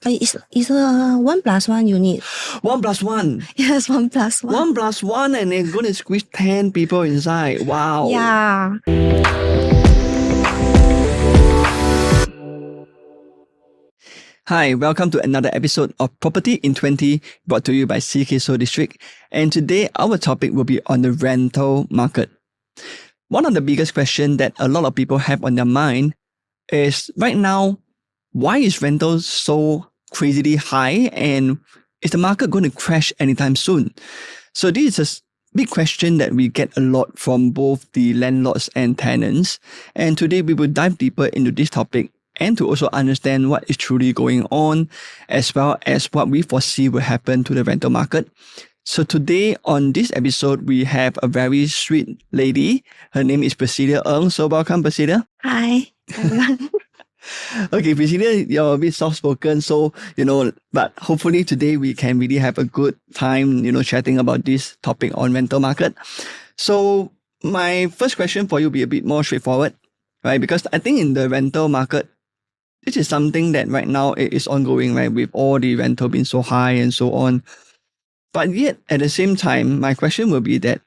It's a 1+1 unit. 1+1. Yes, 1+1. 1+1 and they're going to squeeze 10 people inside. Wow. Yeah. Hi, welcome to another episode of Property in 20 brought to you by Ceekay Soh District. And today our topic will be on the rental market. One of the biggest questions that a lot of people have on their mind is right now, why is rental so crazily high and is the market going to crash anytime soon? So this is a big question that we get a lot from both the landlords and tenants. And today we will dive deeper into this topic and to also understand what is truly going on, as well as what we foresee will happen to the rental market. So today on this episode, we have a very sweet lady. Her name is Priscilla Ng. So welcome, Priscilla. Hi, everyone. Okay, Priscilla, you're a bit soft-spoken, so, but hopefully today we can really have a good time, chatting about this topic on rental market. So my first question for you will be a bit more straightforward, right? Because I think in the rental market, this is something that right now it is ongoing, right? With all the rental being so high and so on. But yet, at the same time, my question will be that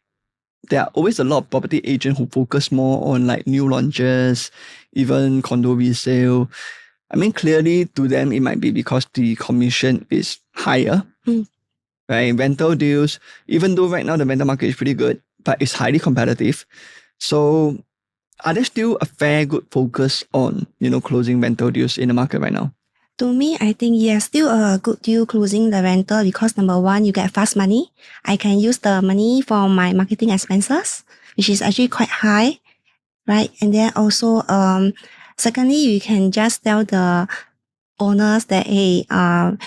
there are always a lot of property agents who focus more on like new launches, even condo resale. I mean, clearly to them, it might be because the commission is higher, right? Rental deals, even though right now the rental market is pretty good, but it's highly competitive. So are there still a fair good focus on, closing rental deals in the market right now? To me, I think yes, still a good deal closing the rental because number one, you get fast money. I can use the money for my marketing expenses, which is actually quite high, right? And then also, secondly, you can just tell the owners that, hey,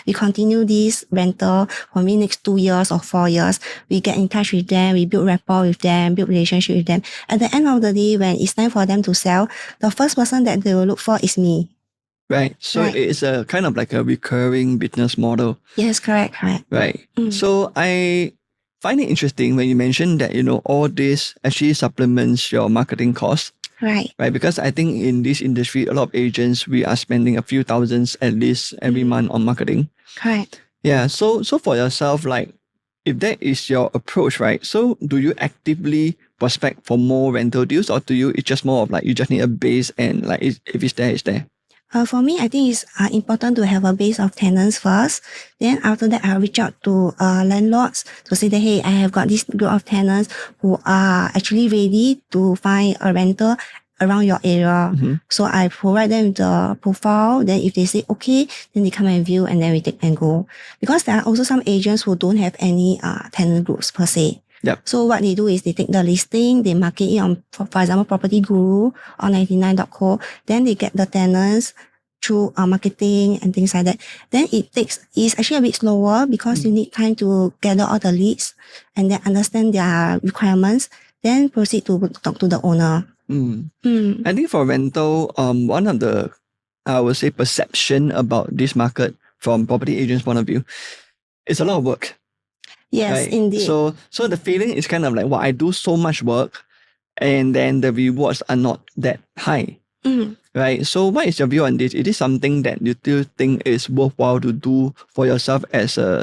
we continue this rental for me next 2 years or 4 years. We get in touch with them, we build rapport with them, build relationship with them. At the end of the day, when it's time for them to sell, the first person that they will look for is me. Right. So Right. it's a kind of like a recurring business model. Yes, correct. Right. So I find it interesting when you mentioned that, all this actually supplements your marketing costs. Right. Right. Because I think in this industry, a lot of agents, we are spending a few thousands at least every month on marketing. Correct. Yeah. So for yourself, like if that is your approach, right? So do you actively prospect for more rental deals or do you, it's just more of like, you just need a base and like if it's there, it's there? For me, I think it's important to have a base of tenants first. Then after that, I'll reach out to landlords to say that, hey, I have got this group of tenants who are actually ready to find a rental around your area. So I provide them with the profile. Then if they say okay, then they come and view and then we take and go. Because there are also some agents who don't have any tenant groups per se. Yep. So what they do is they take the listing, they market it on, for example, Property Guru or 99.co. Then they get the tenants through marketing and things like that. Then it's actually a bit slower because you need time to gather all the leads and then understand their requirements. Then proceed to talk to the owner. I think for rental, one of the, I would say, perception about this market from property agents' point of view, it's a lot of work. Yes, right? indeed. So the feeling is kind of like, well, I do so much work and then the rewards are not that high. Right? So what is your view on this? Is this something that you still think is worthwhile to do for yourself as a,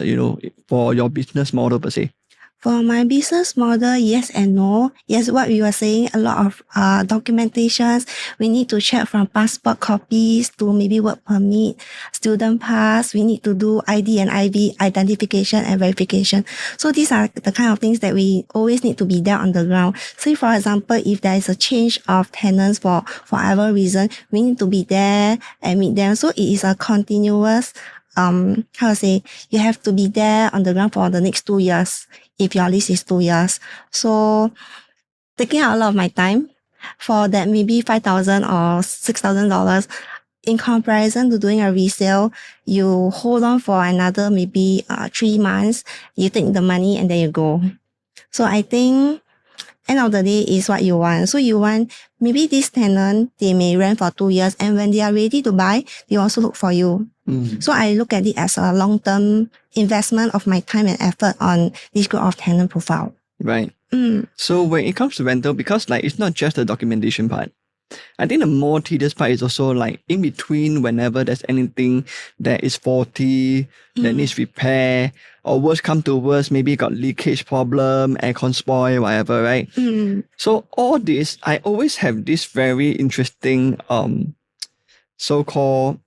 for your business model per se? For my business model, yes and no. Yes, what we were saying, a lot of documentations. We need to check from passport copies to maybe work permit, student pass. We need to do ID and IB identification and verification. So these are the kind of things that we always need to be there on the ground. Say for example, if there is a change of tenants for whatever reason, we need to be there and meet them. So it is a continuous you have to be there on the ground for the next 2 years if your lease is 2 years. So taking out a lot of my time for that maybe $5,000 or $6,000 in comparison to doing a resale, you hold on for another maybe 3 months, you take the money and then you go. So I think end of the day is what you want. So you want maybe this tenant, they may rent for 2 years and when they are ready to buy, they also look for you. So I look at it as a long-term investment of my time and effort on this group of tenant profile. Right. So when it comes to rental, because like it's not just the documentation part, I think the more tedious part is also like in between whenever there's anything that is faulty, that needs repair, or worse come to worse, maybe got leakage problem, aircon spoil, whatever, right? So all this, I always have this very interesting so-called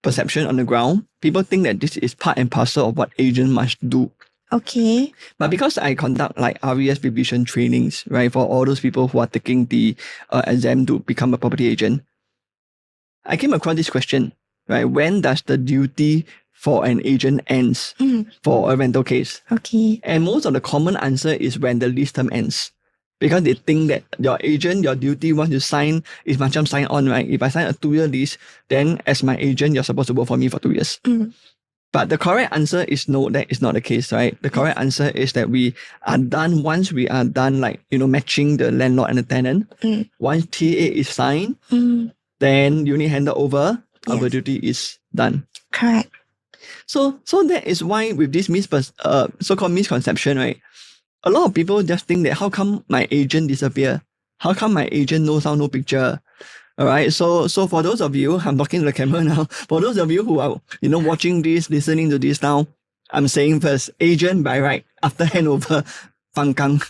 perception on the ground. People think that this is part and parcel of what agent must do. Okay. But because I conduct like RES revision trainings, right, for all those people who are taking the exam to become a property agent, I came across this question, right? When does the duty for an agent ends for a rental case? Okay. And most of the common answer is when the lease term ends. Because they think that your agent, your duty once you sign is macam sign on, right? If I sign a 2-year lease, then as my agent, you're supposed to work for me for 2 years. But the correct answer is no, that is not the case, right? The correct answer is that we are done once we are done, like, matching the landlord and the tenant. Once TA is signed, then unit handed over, our duty is done. Correct. So that is why with this so-called misconception, right? A lot of people just think that how come my agent disappear? How come my agent no sound, no picture? All right. So for those of you, I'm talking to the camera now. For those of you who are, watching this, listening to this now, I'm saying first, agent by right, after handover, pangkang,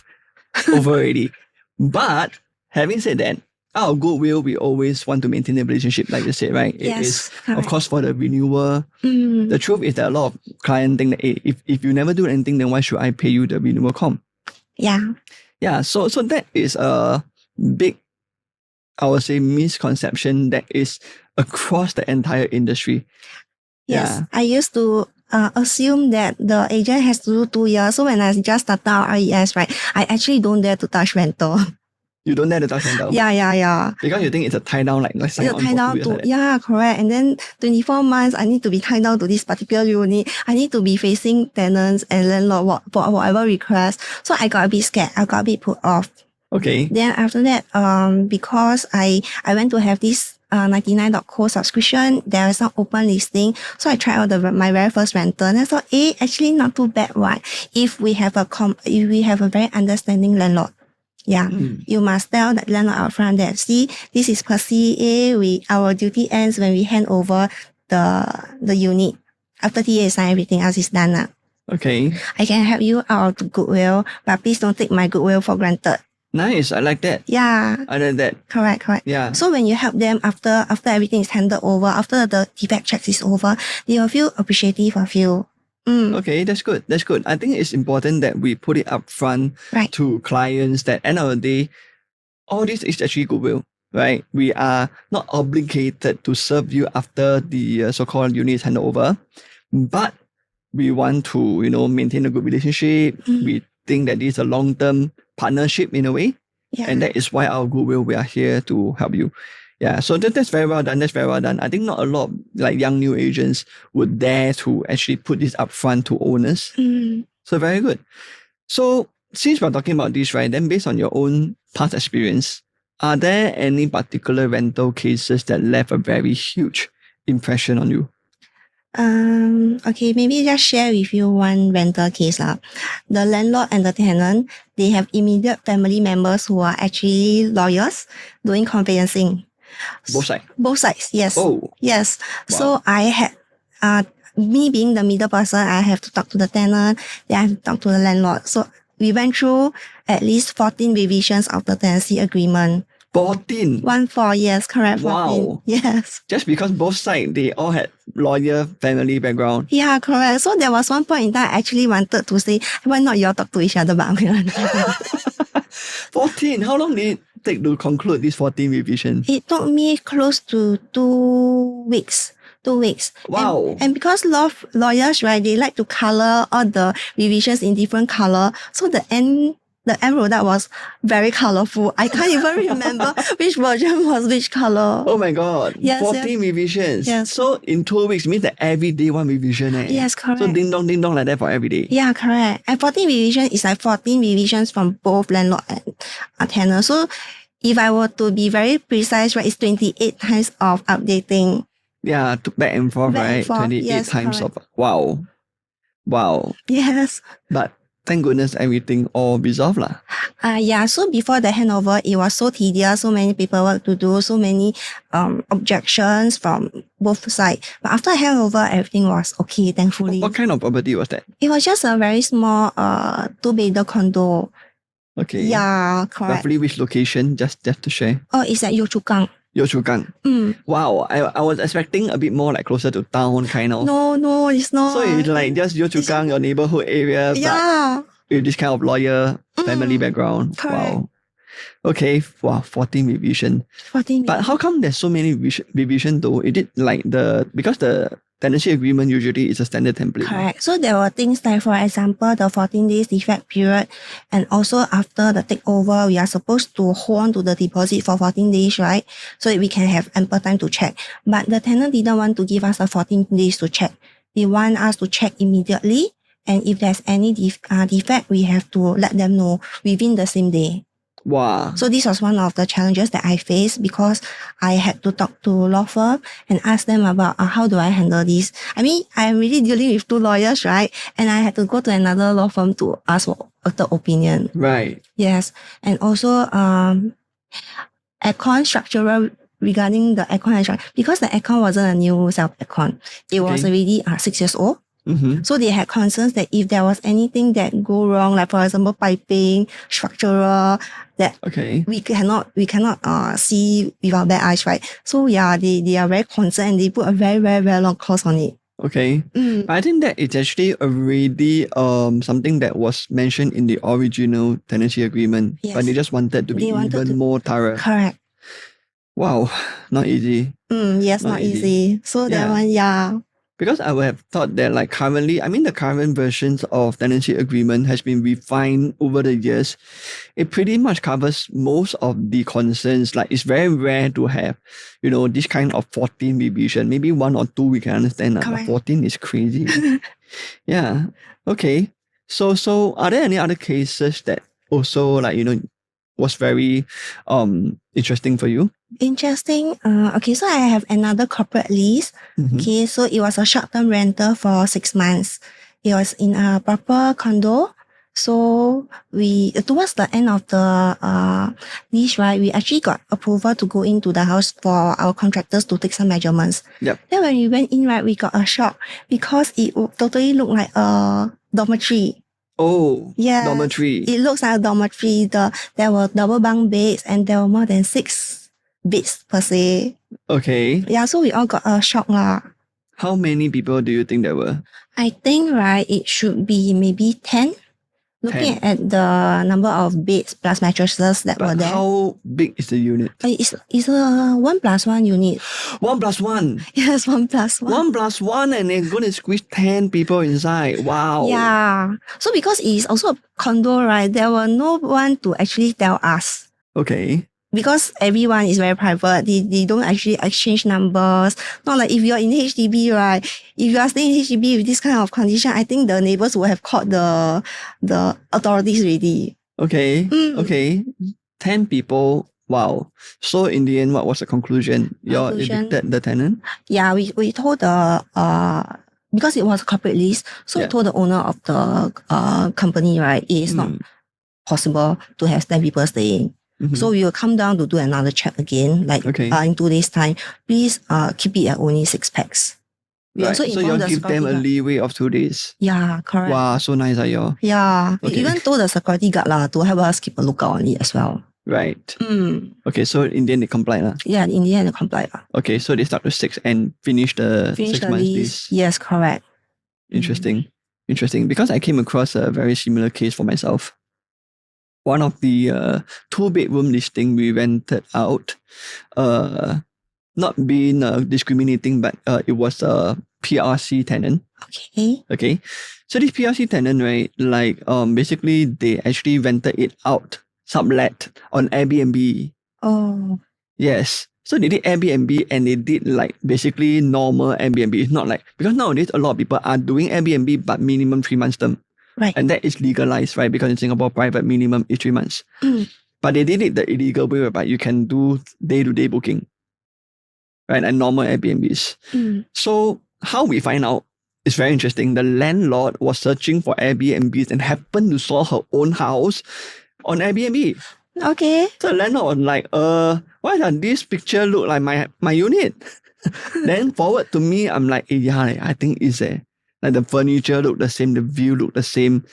over already. But having said that, out of goodwill, we always want to maintain the relationship, like you said, right? It is, of course, for the renewal. The truth is that a lot of clients think that, hey, if you never do anything, then why should I pay you the renewal comp? Yeah. Yeah. So that is a big, I would say, misconception that is across the entire industry. Yes. I used to assume that the agent has to do 2 years. So when I just started out RES, right, I actually don't dare to touch rental. You don't dare to touch rental? Yeah. Because you think it's a tie down, like sign on for 2 years like that. Yeah, correct. And then 24 months, I need to be tied down to this particular unit. I need to be facing tenants and landlord for whatever request. So I got a bit scared. I got a bit put off. Okay. Then after that, because I went to have this 99.co subscription, there was some open listing. So I tried out my very first rental, and I thought, actually not too bad, right? If we have a very understanding landlord. Yeah, you must tell the landlord out front that, see, this is per CA, our duty ends when we hand over the unit. After TA sign, everything else is done now. Okay. I can help you out of goodwill, but please don't take my goodwill for granted. Nice, I like that. Yeah. I like that. Correct. Yeah. So when you help them after everything is handed over, after the defect checks is over, they will feel appreciative of you. Okay, that's good. I think it's important that we put it up front to clients that end of the day, all this is actually goodwill, right? We are not obligated to serve you after the so-called unit is handed over, but we want to, maintain a good relationship. We think that this is a long-term partnership in a way. Yeah. And that is why our goodwill, we are here to help you. Yeah, so that's very well done. I think not a lot of like young new agents would dare to actually put this up front to owners. So very good. So since we're talking about this, right, then based on your own past experience, are there any particular rental cases that left a very huge impression on you? Okay, maybe just share with you one rental case. The landlord and the tenant, they have immediate family members who are actually lawyers doing conveyancing. Both sides, yes. Oh. Yes. Wow. So I had, me being the middle person, I have to talk to the tenant, then I have to talk to the landlord. So we went through at least 14 revisions of the tenancy agreement. 14? 14, yes, correct. 14. Wow. Yes. Just because both sides, they all had lawyer family background. Yeah, correct. So there was one point in time I actually wanted to say, why not you all talk to each other, but 14? How long did it take to conclude this 14 revision? It took me close to 2 weeks. 2 weeks. Wow. And because lawyers, right, they like to color all the revisions in different color. So the end product was very colorful. I can't even remember which version was which color. Oh my God. Yes, 14 revisions. Yes. So in 2 weeks, means that every day one revision. Yes, correct. So ding dong like that for every day. Yeah, correct. And 14 revision is like 14 revisions from both landlord and tenant. So if I were to be very precise, right, it's 28 times of updating. Yeah, back and forth, right? 28 yes, times correct. of, wow. Yes. But thank goodness everything all resolved lah. Yeah, so before the handover, it was so tedious, so many paperwork to do, so many objections from both sides. But after handover, everything was okay, thankfully. What kind of property was that? It was just a very small 2-bedder condo. Okay. Yeah, correct. Roughly which location? Just to share. Oh, it's at Yio Chu Kang. Yio Chu Kang. Wow, I was expecting a bit more like closer to town kind of. No, it's not. So it's like just Yio Chu Kang, your neighborhood area. Yeah. But with this kind of lawyer family background. Correct. Wow. Okay. Wow, 14 revision. 14. But how come there's so many revision though? Is it like because the tenancy agreement usually is a standard template? Correct. So there were things like, for example, the 14 days defect period, and also after the takeover, we are supposed to hold on to the deposit for 14 days, right? So that we can have ample time to check. But the tenant didn't want to give us the 14 days to check. They want us to check immediately, and if there's any defect, we have to let them know within the same day. Wow. So this was one of the challenges that I faced, because I had to talk to law firm and ask them about how do I handle this. I mean, I'm really dealing with 2 lawyers, right? And I had to go to another law firm to ask for a third opinion. Right. Yes. And also aircon structural, regarding the aircon, because the aircon wasn't a new self aircon. It was already 6 years old. Mm-hmm. So they had concerns that if there was anything that go wrong, like for example piping, structural, that we cannot see with our bare eyes, right? So yeah, they are very concerned, and they put a very, very, very long cost on it. Okay. But I think that it's actually already something that was mentioned in the original tenancy agreement. Yes. But they just wanted to be even more thorough. Correct. Wow, not easy. Yes, not easy. So that one, yeah. Because I would have thought that like currently, I mean the current versions of tenancy agreement has been refined over the years. It pretty much covers most of the concerns. Like it's very rare to have, this kind of 14 revision. Maybe 1 or 2 we can understand. But 14 is crazy. Yeah. Okay. So are there any other cases that also was very interesting for you? Interesting. Okay, so I have another corporate lease. Okay, so it was a short-term rental for 6 months. It was in a proper condo. So towards the end of the lease, right, we actually got approval to go into the house for our contractors to take some measurements. Yep. Then when we went in, right, we got a shock because it totally looked like a dormitory. Oh, yeah, dormitory. It looks like a dormitory. There were double bunk beds, and there were more than 6 beds per se. Okay. Yeah, so we all got a shock lah. How many people do you think there were? I think, right, it should be maybe 10. Looking at the number of beds plus mattresses that were there. How big is the unit? It's a 1+1 unit. 1+1? Yes, 1+1. 1+1, and they're going to squeeze 10 people inside. Wow. Yeah. So because it's also a condo, right, there were no one to actually tell us. Okay. Because everyone is very private, they don't actually exchange numbers. Not like if you're in HDB, right? If you are staying in HDB with this kind of condition, I think the neighbors would have called the authorities already. Okay. Okay. 10 people. Wow. So in the end, what was the conclusion? You evicted the tenant? Yeah, we told because it was a corporate lease, so we told the owner of the company, right, it is not possible to have 10 people staying. So we will come down to do another check again, like in 2 days' time. Please keep it at only 6 packs. Right. So you give them a leeway of 2 days. Yeah, correct. Wow, so nice, y'all. Yeah, we even told the security guard to help us keep a lookout on it as well. Right. Okay, so in the end they complied. Yeah, in the end they complied. Okay, so they start with 6 and finish the 6 months lease. Yes, correct. Interesting. Because I came across a very similar case for myself. One of the 2-bedroom listing we rented out, not being discriminating, but it was a PRC tenant. Okay. So this PRC tenant, right, like basically they actually rented it out, sublet on Airbnb. Oh. Yes. So they did Airbnb, and they did like basically normal Airbnb. It's not like, because nowadays a lot of people are doing Airbnb but minimum 3 months term. Right. And that is legalized, right? Because in Singapore, private minimum is 3 months. But they did it the illegal way, whereby you can do day-to-day booking, right? And normal Airbnbs. So how we find out it's very interesting. The landlord was searching for Airbnbs and happened to saw her own house on Airbnb. Okay. So the landlord was like, why does this picture look like my unit? Then forward to me, I'm like, yeah, I think it's like the furniture look the same, the view look the same.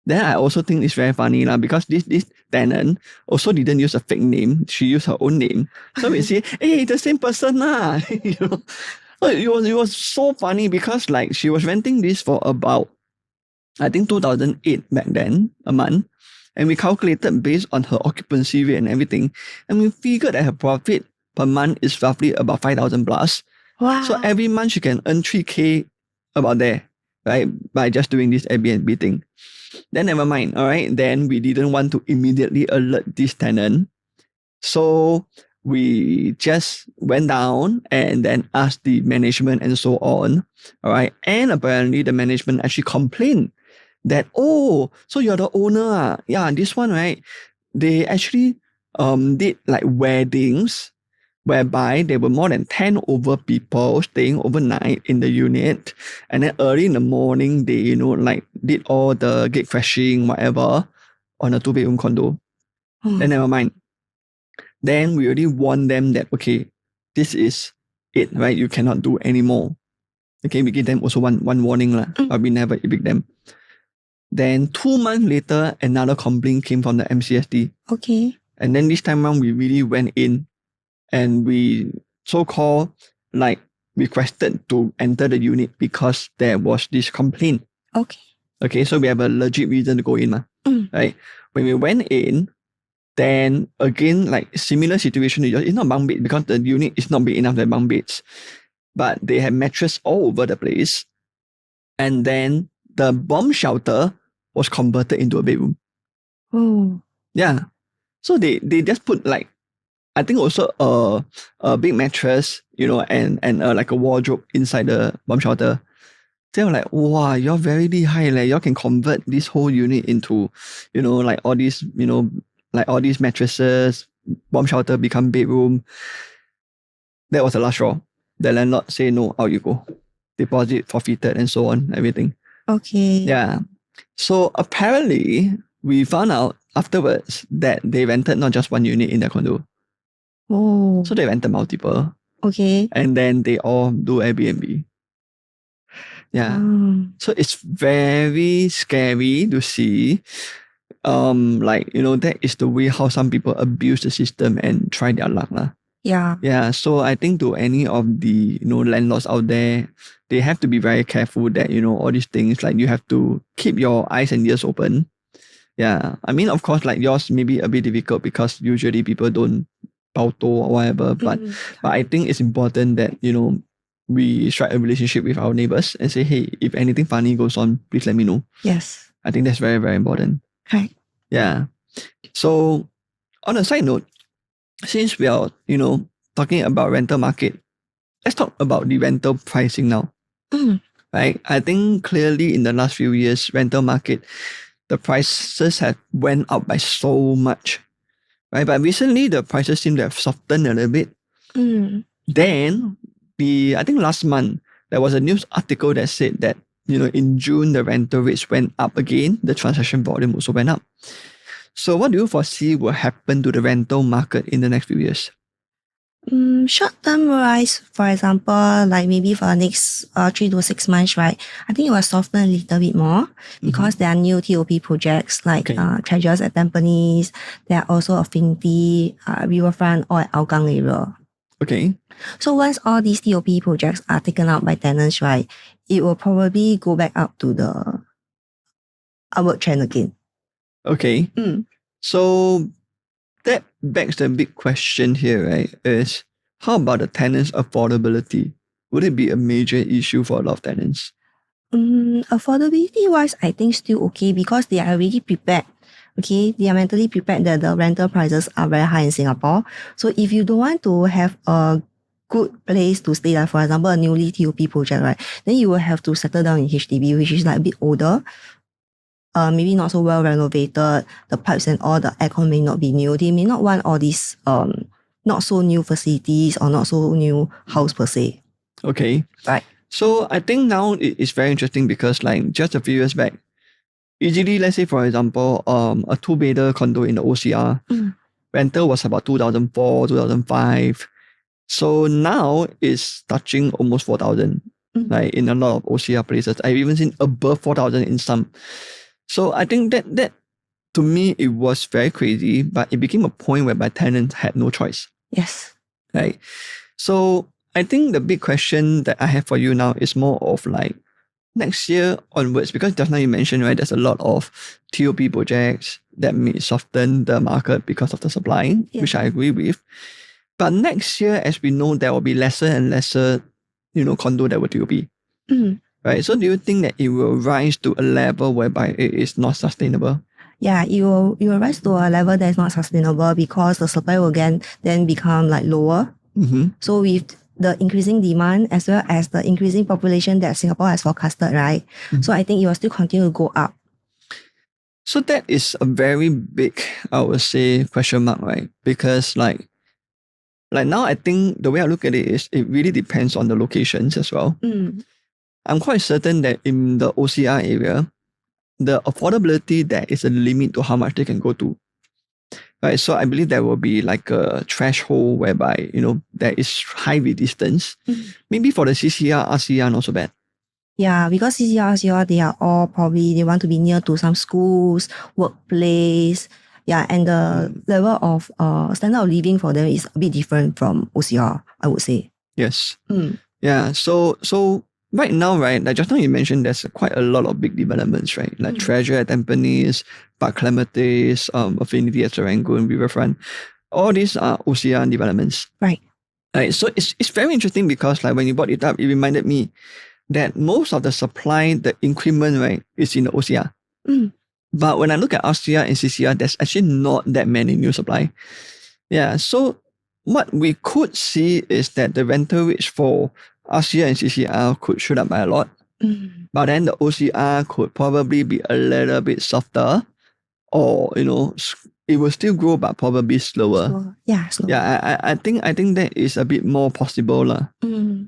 Then I also think it's very funny because this tenant also didn't use a fake name. She used her own name. So we say, hey, the same person lah. You know? So it was so funny because like she was renting this for about, I think 2008 back then, a month. And we calculated based on her occupancy rate and everything. And we figured that her profit per month is roughly about 5,000 plus. Wow. So every month she can earn 3K about there, right? By just doing this Airbnb thing. Then never mind, all right? Then we didn't want to immediately alert this tenant. So we just went down and then asked the management and so on, all right? And apparently the management actually complained that, oh, so you're the owner. Ah. Yeah, this one, right? They actually did like weddings whereby there were more than 10 over people staying overnight in the unit. And then early in the morning, they, like did all the gate crashing, whatever, on a 2-bedroom condo. Then never mind. Then we already warned them that, okay, this is it, right? You cannot do anymore. Okay, we give them also one warning, but we never evict them. Then 2 months later, another complaint came from the MCSD. Okay. And then this time around, we really went in and we so-called like requested to enter the unit because there was this complaint. Okay. Okay, so we have a legit reason to go in, right? When we went in, then again, like similar situation, it's not bunk bed because the unit is not big enough to have bunk beds. But they had mattress all over the place. And then the bomb shelter was converted into a bedroom. Oh. Yeah. So they just put like, I think also a big mattress, and like a wardrobe inside the bomb shelter. They were like, wow, you're very high. Like, y'all can convert this whole unit into, like all these, like all these mattresses, bomb shelter become bedroom. That was the last straw. The landlord say, no, out you go. Deposit forfeited and so on, everything. Okay. Yeah. So apparently, we found out afterwards that they rented not just one unit in their condo. Oh. So they rented multiple. Okay. And then they all do Airbnb. Yeah. So it's very scary to see. That is the way how some people abuse the system and try their luck. Yeah. Yeah. So I think to any of the, landlords out there, they have to be very careful that, all these things, like you have to keep your eyes and ears open. Yeah. I mean, of course, like yours may be a bit difficult because usually people don't pauto or whatever. But I think it's important that, we strike a relationship with our neighbors and say, hey, if anything funny goes on, please let me know. Yes. I think that's very, very important. Right. Yeah. So on a side note, since we are, talking about rental market, let's talk about the rental pricing now. Right? I think clearly in the last few years, rental market, the prices have went up by so much. Right? But recently the prices seem to have softened a little bit. Then I think last month, there was a news article that said that, in June, the rental rates went up again. The transaction volume also went up. So what do you foresee will happen to the rental market in the next few years? Short-term wise, for example, like maybe for the next 3 to 6 months, right? I think it will soften a little bit more because there are new TOP projects like Treasures at Tampines. There are also Affinity, Riverfront or at Hougang area. Okay. So once all these TOP projects are taken out by tenants, right, it will probably go back up to the upward trend again. Okay. So that begs the big question here, right? Is how about the tenants' affordability? Would it be a major issue for a lot of tenants? Affordability wise, I think still okay because they are already prepared. Okay, they are mentally prepared that the rental prices are very high in Singapore. So if you don't want to have a good place to stay, like for example, a newly TOP project, right, then you will have to settle down in HDB, which is like a bit older. Maybe not so well renovated. The pipes and all the aircon may not be new. They may not want all these not so new facilities or not so new house per se. Okay. Right. So I think now it's very interesting because like just a few years back, usually let's say for example, a two-bedder condo in the OCR, rental was about 2004, 2005. So now it's touching almost 4,000. Like in a lot of OCR places. I've even seen above 4,000 in some. So I think that to me it was very crazy, but it became a point whereby tenants had no choice. Yes. Right. So I think the big question that I have for you now is more of like next year onwards, because just now you mentioned, right, there's a lot of TOP projects that may soften the market because of the supply, which I agree with. But next year, as we know, there will be lesser and lesser, condo that will TOP. Right. So do you think that it will rise to a level whereby it is not sustainable? Yeah, it will rise to a level that is not sustainable because the supply will again then become like lower. So with the increasing demand as well as the increasing population that Singapore has forecasted, right? So I think it will still continue to go up. So that is a very big, I would say, question mark, right? Because like now I think the way I look at it is it really depends on the locations as well. I'm quite certain that in the OCR area, the affordability, there is a limit to how much they can go to. Right. So I believe there will be like a threshold whereby, there is high resistance. Maybe for the CCR, RCR, not so bad. Yeah, because CCR, RCR, they are all probably, they want to be near to some schools, workplace. Yeah, and the level of standard of living for them is a bit different from OCR, I would say. Yes. Yeah. So right now, right, like just now you mentioned there's quite a lot of big developments, right? Like Treasure at Tampines, Park Clementes, Affinity at Serangoon, Riverfront. All these are OCR developments. Right. Right. So it's very interesting because like when you brought it up, it reminded me that most of the supply, the increment, right, is in the OCR. But when I look at RCR and CCR, there's actually not that many new supply. Yeah. So what we could see is that the rental rates for RCR and CCR could shoot up by a lot. But then the OCR could probably be a little bit softer, or it will still grow but probably slower. Yeah, slower. Yeah, I think that is a bit more possible.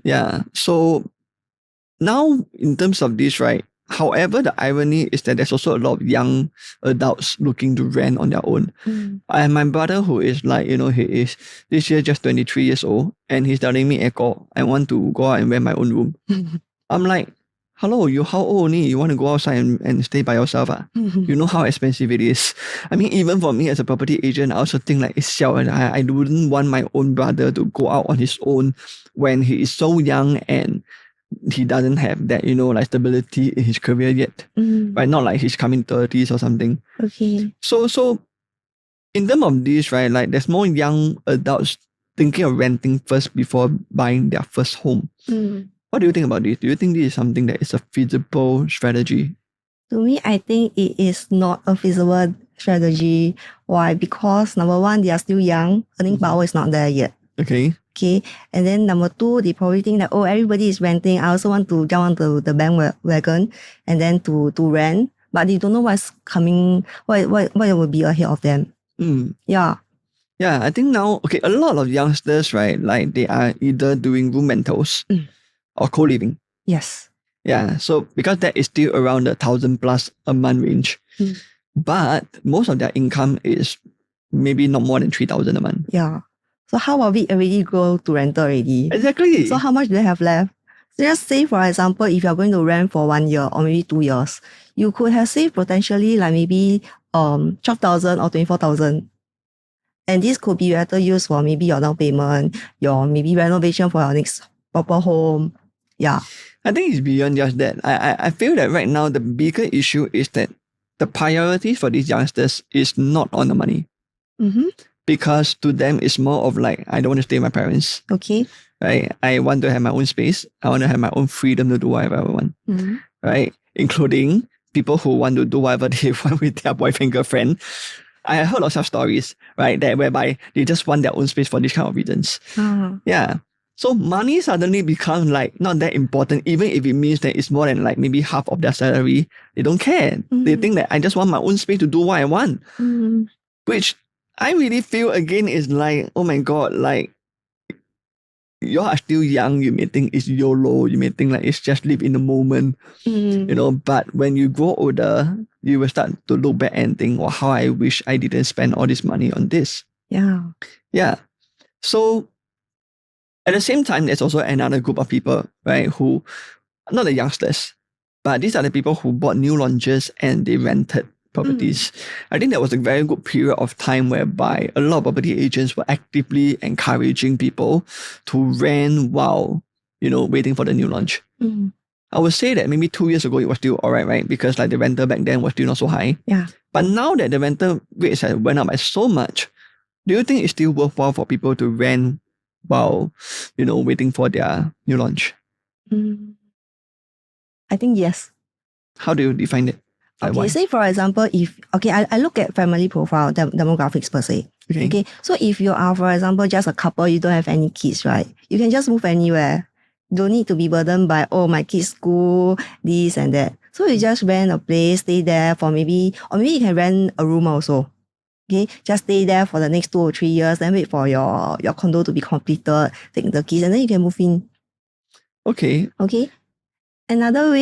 Yeah. So now in terms of this, right? However, the irony is that there's also a lot of young adults looking to rent on their own. I have my brother who is like, he is this year just 23 years old, and he's telling me, Echo, I want to go out and rent my own room. I'm like, hello, you how old only? You want to go outside and stay by yourself? You know how expensive it is. I mean, even for me as a property agent, I also think like it's xiao, and I wouldn't want my own brother to go out on his own when he is so young and he doesn't have that, like stability in his career yet. Right? Not like he's coming 30s or something. Okay. So in terms of this, right, like there's more young adults thinking of renting first before buying their first home. What do you think about this? Do you think this is something that is a feasible strategy? To me, I think it is not a feasible strategy. Why? Because number one, they are still young. Earning power is not there yet. Okay. And then number two, they probably think that, everybody is renting. I also want to jump onto the bandwagon and then to rent. But they don't know what's coming, what will be ahead of them. Yeah. Yeah, I think now, a lot of youngsters, right, like they are either doing room rentals or co-living. Yes. Yeah, so because that is still around the 1,000 plus a month range. But most of their income is maybe not more than 3,000 a month. Yeah. So how will we already go to rental already? Exactly. So how much do they have left? So just say, for example, if you're going to rent for 1 year or maybe 2 years, you could have saved potentially like maybe 12,000 or 24,000. And this could be better used for maybe your down payment, your maybe renovation for your next proper home. Yeah. I think it's beyond just that. I feel that right now the bigger issue is that the priority for these youngsters is not on the money. Because to them it's more of like, I don't want to stay with my parents. Okay. Right? I want to have my own space. I want to have my own freedom to do whatever I want. Right? Including people who want to do whatever they want with their boyfriend, girlfriend. I have heard of some stories, right, that whereby they just want their own space for these kind of reasons. Yeah. So money suddenly becomes like not that important, even if it means that it's more than like maybe half of their salary. They don't care. They think that I just want my own space to do what I want. Which I really feel again is like, oh my God, like you are still young, you may think it's YOLO, you may think like it's just live in the moment, Mm. you know, but when you grow older, you will start to look back and think, well, how I wish I didn't spend all this money on this. Yeah. Yeah. So at the same time, there's also another group of people, right, who, not the youngsters, but these are the people who bought new launches and they rented properties. I think that was a very good period of time whereby a lot of property agents were actively encouraging people to rent while, you know, waiting for the new launch. Mm. I would say that maybe 2 years ago it was still alright, right? Because like the rental back then was still not so high. Yeah. But now that the rental rates have went up by so much, do you think it's still worthwhile for people to rent while, you know, waiting for their new launch? Mm. I think yes. How do you define it? Like Okay, why? say for example, if I look at family profile, demographics per se. Okay, so if you are, for example, just a couple, you don't have any kids, right? You can just move anywhere. Don't need to be burdened by, oh, my kids' school, this and that. So you just rent a place, stay there for maybe you can rent a room also. Okay, just stay there for the next 2 or 3 years, then wait for your condo to be completed, take the keys, and then you can move in. Okay. Okay. Another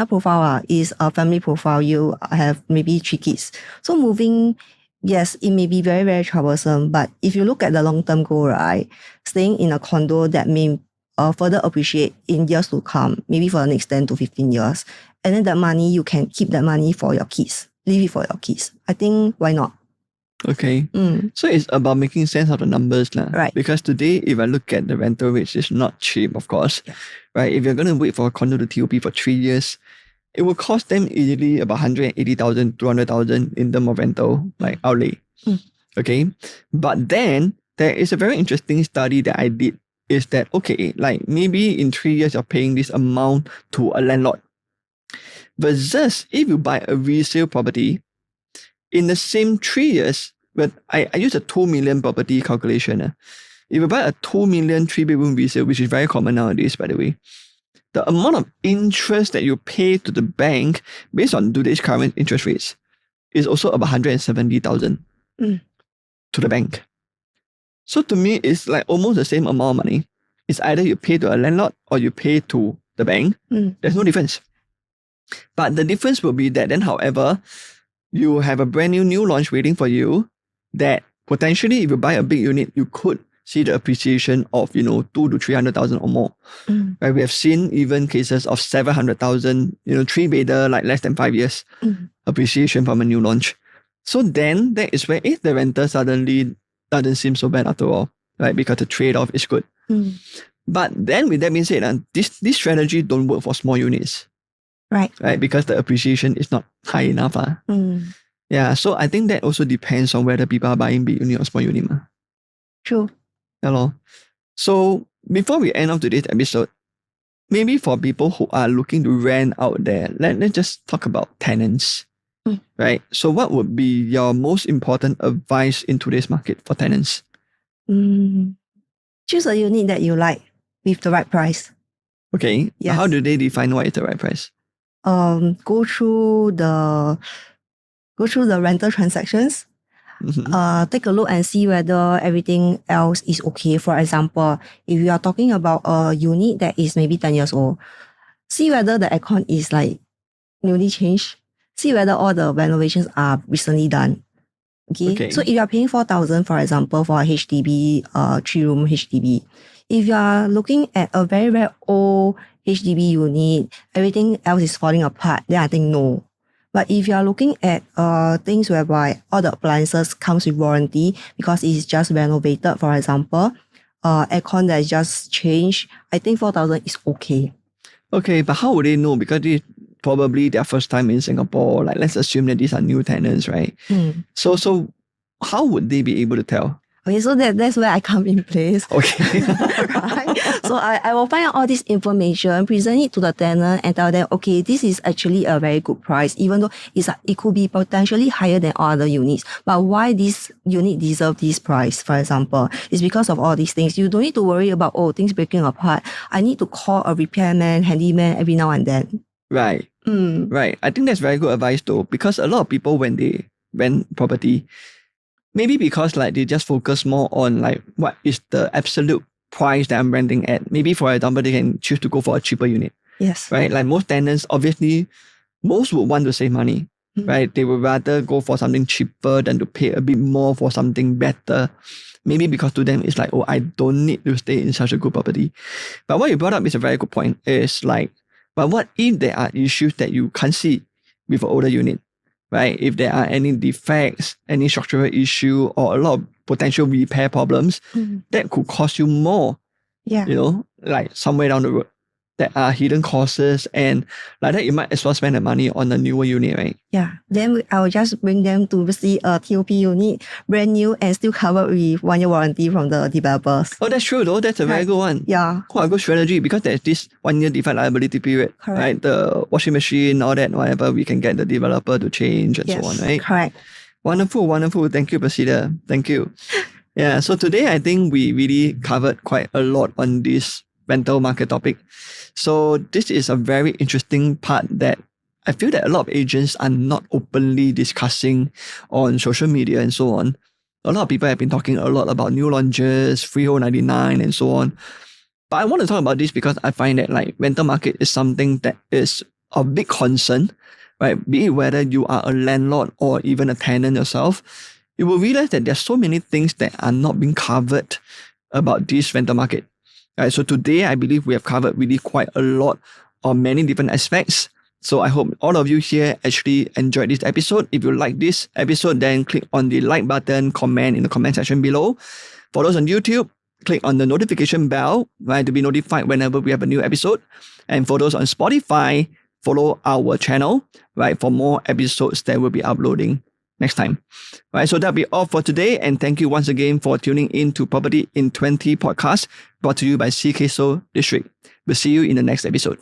profile is a family profile. You have maybe 3 kids. So moving, yes, it may be very, very troublesome. But if you look at the long-term goal, right, staying in a condo that may further appreciate in years to come, maybe for the next 10 to 15 years. And then that money, you can keep that money for your kids. Leave it for your kids. I think, why not? Okay. So it's about making sense of the numbers. Right. Because today, if I look at the rental rates, it's not cheap, of course. Yeah. Right? If you're going to wait for a condo to TOP for 3 years, it will cost them easily about 180,000, 200,000 in terms of rental, like outlay. Okay. But then there is a very interesting study that I did is that, okay, like maybe in 3 years, you're paying this amount to a landlord. Versus if you buy a resale property, in the same 3 years, but I use a 2 million property calculation. If you buy a 2 million 3-bedroom resale, which is very common nowadays, by the way, the amount of interest that you pay to the bank based on today's current interest rates is also about 170,000 to the bank. So to me, it's like almost the same amount of money. It's either you pay to a landlord or you pay to the bank. There's no difference. But the difference will be that then, however, you have a brand new launch waiting for you that potentially if you buy a big unit, you could see the appreciation of, 200,000 to 300,000 or more. Right? We have seen even cases of 700,000, 3-bedder, like less than 5 years appreciation from a new launch. So then that is where the renter suddenly doesn't seem so bad after all, right? Because the trade-off is good. But then with that being said, this strategy don't work for small units. Right, because the appreciation is not high enough. Yeah, so I think that also depends on whether people are buying big unit or small unit. True. Hello. So before we end off today's episode, maybe for people who are looking to rent out there, let's just talk about tenants. Right? So what would be your most important advice in today's market for tenants? Choose a unit that you like with the right price. Okay. Yes. How do they define what is the right price? Go through the rental transactions. Take a look and see whether everything else is okay. For example, if you are talking about a unit that is maybe 10 years old, see whether the aircon is like newly changed. See whether all the renovations are recently done. Okay. So if you are paying 4,000, for example, for a HDB, 3-room HDB, if you are looking at a very, very old HDB unit, everything else is falling apart, then I think no. But if you are looking at things whereby all the appliances comes with warranty because it's just renovated, for example, aircon that is just changed, I think 4,000 is okay. Okay, but how would they know? Because this probably their first time in Singapore. Like, let's assume that these are new tenants, right? So how would they be able to tell? Okay, so that's where I come in place. Okay. Right? So I will find out all this information, present it to the tenant and tell them, okay, this is actually a very good price, even though it could be potentially higher than other units. But why this unit deserve this price, for example, is because of all these things. You don't need to worry about, things breaking apart. I need to call a repairman, handyman every now and then. Right. Right. I think that's very good advice though, because a lot of people when they rent property, maybe because like they just focus more on like what is the absolute price that I'm renting at. Maybe for example, they can choose to go for a cheaper unit, Yes. right? Like most tenants, obviously, most would want to save money, right? They would rather go for something cheaper than to pay a bit more for something better. Maybe because to them it's like, oh, I don't need to stay in such a good property. But what you brought up is a very good point. It's like, but what if there are issues that you can't see with an older unit, right? If there are any defects, any structural issue, or a lot of potential repair problems, that could cost you more, Yeah. like somewhere down the road. There are hidden costs, and like that, you might as well spend the money on a newer unit, right? Yeah. Then I'll just bring them to see a TOP unit, brand new and still covered with 1 year warranty from the developers. Oh, that's true though. That's a very good one. Yeah. Quite a good strategy because there's this 1 year defined liability period, Correct. right? The washing machine, all that, whatever, we can get the developer to change and so on, right? Correct. Wonderful, wonderful. Thank you, Priscilla. Thank you. Yeah, so today I think we really covered quite a lot on this rental market topic. So this is a very interesting part that I feel that a lot of agents are not openly discussing on social media and so on. A lot of people have been talking a lot about new launches, freehold 99 and so on. But I want to talk about this because I find that like rental market is something that is a big concern, right? Be it whether you are a landlord or even a tenant yourself, you will realize that there's so many things that are not being covered about this rental market. Right, so today, I believe we have covered really quite a lot on many different aspects. So I hope all of you here actually enjoyed this episode. If you like this episode, then click on the like button, comment in the comment section below. For those on YouTube, click on the notification bell, right, to be notified whenever we have a new episode. And for those on Spotify, follow our channel, right, for more episodes that we'll be uploading next time. Right, so that'll be all for today. And thank you once again for tuning in to Property in 20 podcast brought to you by Ceekay Soh District. We'll see you in the next episode.